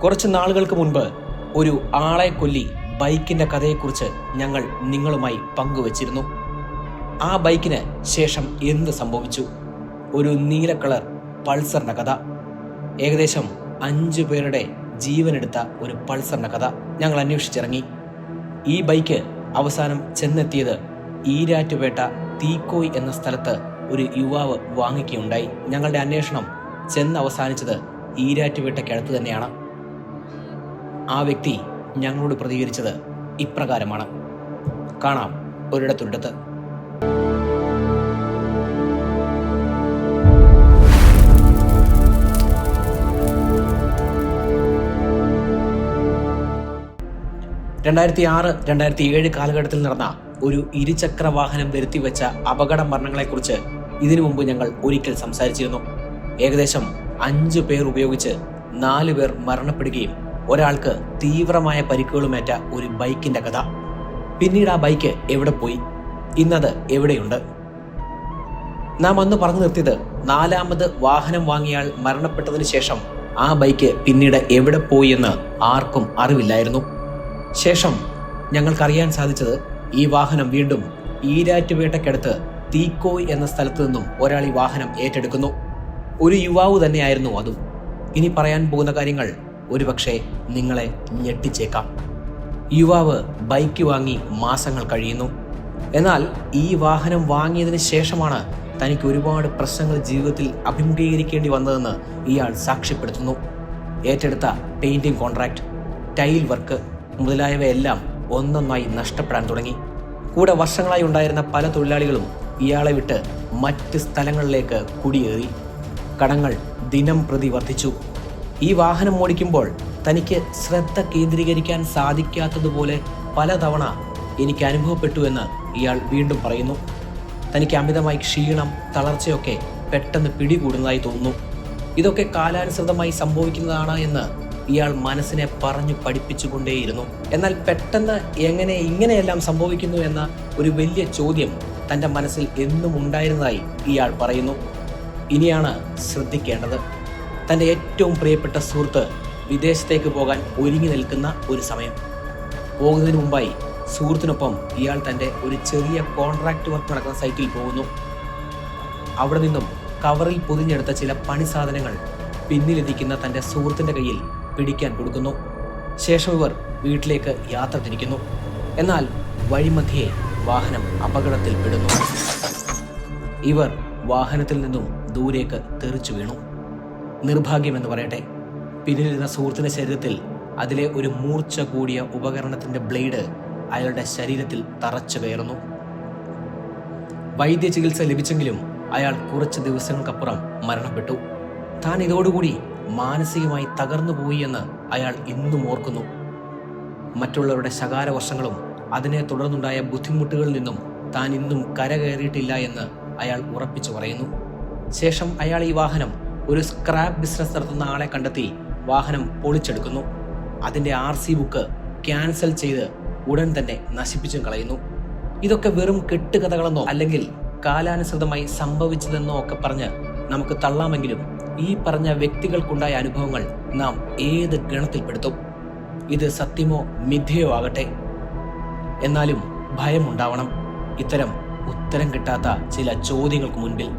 കുറച്ച് നാളുകൾക്ക് മുൻപ് ഒരു ആളെ കൊല്ലി ബൈക്കിന്റെ കഥയെക്കുറിച്ച് ഞങ്ങൾ നിങ്ങളുമായി പങ്കുവച്ചിരുന്നു. ആ ബൈക്കിന് ശേഷം എന്ത് സംഭവിച്ചു? ഒരു നീല കളർ പൾസറിന്റെ കഥ. ഏകദേശം 5 പേരുടെ ജീവനെടുത്ത ഒരു പൾസറിന്റെ കഥ ഞങ്ങൾ അന്വേഷിച്ചിറങ്ങി. ഈ ബൈക്ക് അവസാനം ചെന്നെത്തിയത് ഈരാറ്റുപേട്ട തീക്കോയ് എന്ന സ്ഥലത്ത് ഒരു യുവാവ് വാങ്ങിക്കുകയുണ്ടായി. ഞങ്ങളുടെ അന്വേഷണം ചെന്നവസാനിച്ചത് ഈരാറ്റുപേട്ടയ്ക്കടുത്ത് തന്നെയാണ്. ആ വ്യക്തി ഞങ്ങളോട് പ്രതികരിച്ചത് ഇപ്രകാരമാണ്. കാണാം ഒരിടത്തൊരിടത്ത്. രണ്ടായിരത്തി 2007 കാലഘട്ടത്തിൽ നടന്ന ഒരു ഇരുചക്ര വാഹനം വരുത്തിവെച്ച അപകട മരണങ്ങളെക്കുറിച്ച് ഇതിനു മുമ്പ് ഞങ്ങൾ ഒരിക്കൽ സംസാരിച്ചിരുന്നു. ഏകദേശം 5 പേർ ഉപയോഗിച്ച് 4 പേർ മരണപ്പെടുകയും ഒരാൾക്ക് തീവ്രമായ പരിക്കുകളുമേറ്റ ഒരു ബൈക്കിന്റെ കഥ. പിന്നീട് ആ ബൈക്ക് എവിടെ പോയി? ഇന്നത് എവിടെയുണ്ട്? നാം അന്ന് പറഞ്ഞു നിർത്തിയത് 4ാമത് വാഹനം വാങ്ങിയാൽ മരണപ്പെട്ടതിന് ശേഷം ആ ബൈക്ക് പിന്നീട് എവിടെ പോയി എന്ന് ആർക്കും അറിവില്ലായിരുന്നു. ശേഷം ഞങ്ങൾക്കറിയാൻ സാധിച്ചത് ഈ വാഹനം വീണ്ടും ഈരാറ്റുപേട്ടയ്ക്കടുത്ത് തീക്കോയ് എന്ന സ്ഥലത്തു നിന്നും ഒരാൾ ഈ വാഹനം ഏറ്റെടുക്കുന്നു. ഒരു യുവാവ് തന്നെയായിരുന്നു അതും. ഇനി പറയാൻ പോകുന്ന കാര്യങ്ങൾ ഒരുപക്ഷെ നിങ്ങളെ ഞെട്ടിച്ചേക്കാം. യുവാവ് ബൈക്ക് വാങ്ങി മാസങ്ങൾ കഴിയുന്നു. എന്നാൽ ഈ വാഹനം വാങ്ങിയതിന് ശേഷമാണ് തനിക്ക് ഒരുപാട് പ്രശ്നങ്ങൾ ജീവിതത്തിൽ അഭിമുഖീകരിക്കേണ്ടി വന്നതെന്ന് ഇയാൾ സാക്ഷ്യപ്പെടുത്തുന്നു. ഏറ്റെടുത്ത പെയിന്റിംഗ് കോൺട്രാക്ട്, ടൈൽ വർക്ക് മുതലായവയെല്ലാം ഒന്നൊന്നായി നഷ്ടപ്പെടാൻ തുടങ്ങി. കൂടെ വർഷങ്ങളായി ഉണ്ടായിരുന്ന പല തൊഴിലാളികളും ഇയാളെ വിട്ട് മറ്റ് സ്ഥലങ്ങളിലേക്ക് കുടിയേറി. കടങ്ങൾ ദിനം പ്രതി വർദ്ധിച്ചു. ഈ വാഹനം ഓടിക്കുമ്പോൾ തനിക്ക് ശ്രദ്ധ കേന്ദ്രീകരിക്കാൻ സാധിക്കാത്തതുപോലെ പലതവണ എനിക്ക് അനുഭവപ്പെട്ടു എന്ന് ഇയാൾ വീണ്ടും പറയുന്നു. തനിക്ക് അമിതമായി ക്ഷീണം, തളർച്ചയൊക്കെ പെട്ടെന്ന് പിടികൂടുന്നതായി തോന്നുന്നു. ഇതൊക്കെ കാലാനുസൃതമായി സംഭവിക്കുന്നതാണ് എന്ന് ഇയാൾ മനസ്സിനെ പറഞ്ഞു പഠിപ്പിച്ചുകൊണ്ടേയിരുന്നു. എന്നാൽ പെട്ടെന്ന് എങ്ങനെ ഇങ്ങനെയെല്ലാം സംഭവിക്കുന്നു എന്ന ഒരു വലിയ ചോദ്യം തൻ്റെ മനസ്സിൽ എന്നും ഉണ്ടായിരുന്നതായി ഇയാൾ പറയുന്നു. ഇനിയാണ് ശ്രദ്ധിക്കേണ്ടത്. തൻ്റെ ഏറ്റവും പ്രിയപ്പെട്ട സുഹൃത്ത് വിദേശത്തേക്ക് പോകാൻ ഒരുങ്ങി നിൽക്കുന്ന ഒരു സമയം. പോകുന്നതിന് മുമ്പായി സുഹൃത്തിനൊപ്പം ഇയാൾ തൻ്റെ ഒരു ചെറിയ കോൺട്രാക്ട് വർക്ക് നടക്കുന്ന സൈറ്റിൽ പോകുന്നു. അവിടെ നിന്നും കവറിൽ പൊതിഞ്ഞെടുത്ത ചില പണി സാധനങ്ങൾ പിന്നിലിരിക്കുന്ന തൻ്റെ സുഹൃത്തിൻ്റെ കയ്യിൽ പിടിക്കാൻ കൊടുക്കുന്നു. ശേഷം ഇവർ വീട്ടിലേക്ക് യാത്ര തിരിക്കുന്നു. എന്നാൽ വഴിമധ്യേ വാഹനം അപകടത്തിൽപ്പെടുന്നു. ഇവർ വാഹനത്തിൽ നിന്നും ദൂരേക്ക് തെറിച്ചു വീണു. നിർഭാഗ്യമെന്ന് പറയട്ടെ, പിന്നിലിരുന്ന സുഹൃത്തിൻ്റെ ശരീരത്തിൽ അതിലെ ഒരു മൂർച്ച കൂടിയ ഉപകരണത്തിന്റെ ബ്ലേഡ് അയാളുടെ ശരീരത്തിൽ തറച്ചു കയറുന്നു. വൈദ്യ ചികിത്സ ലഭിച്ചെങ്കിലും അയാൾ കുറച്ച് ദിവസങ്ങൾക്കപ്പുറം മരണപ്പെട്ടു. താൻ ഇതോടുകൂടി മാനസികമായി തകർന്നു പോയി എന്ന് അയാൾ ഇന്നും ഓർക്കുന്നു. മറ്റുള്ളവരുടെ ശകാരവർഷങ്ങളും അതിനെ തുടർന്നുണ്ടായ ബുദ്ധിമുട്ടുകളിൽ നിന്നും താൻ ഇന്നും കരകയറിയിട്ടില്ല എന്ന് അയാൾ ഉറപ്പിച്ചു പറയുന്നു. ശേഷം അയാൾ ഈ വാഹനം ഒരു സ്ക്രാപ്പ് ബിസിനസ് നടത്തുന്ന ആളെ കണ്ടെത്തി വാഹനം പൊളിച്ചെടുക്കുന്നു. അതിൻ്റെ RC ബുക്ക് ക്യാൻസൽ ചെയ്ത് ഉടൻ തന്നെ നശിപ്പിച്ചും കളയുന്നു. ഇതൊക്കെ വെറും കെട്ടുകഥകളെന്നോ അല്ലെങ്കിൽ കാലാനുസൃതമായി സംഭവിച്ചതെന്നോ ഒക്കെ പറഞ്ഞ് നമുക്ക് തള്ളാമെങ്കിലും ഈ പറഞ്ഞ വ്യക്തികൾക്കുണ്ടായ അനുഭവങ്ങൾ നാം ഏത് ഗണത്തിൽപ്പെടുത്തും? ഇത് സത്യമോ മിഥ്യയോ ആകട്ടെ. എന്നാലും ഭയമുണ്ടാവണം ഇത്തരം ഉത്തരം കിട്ടാത്ത ചില ചോദ്യങ്ങൾക്ക് മുൻപിൽ.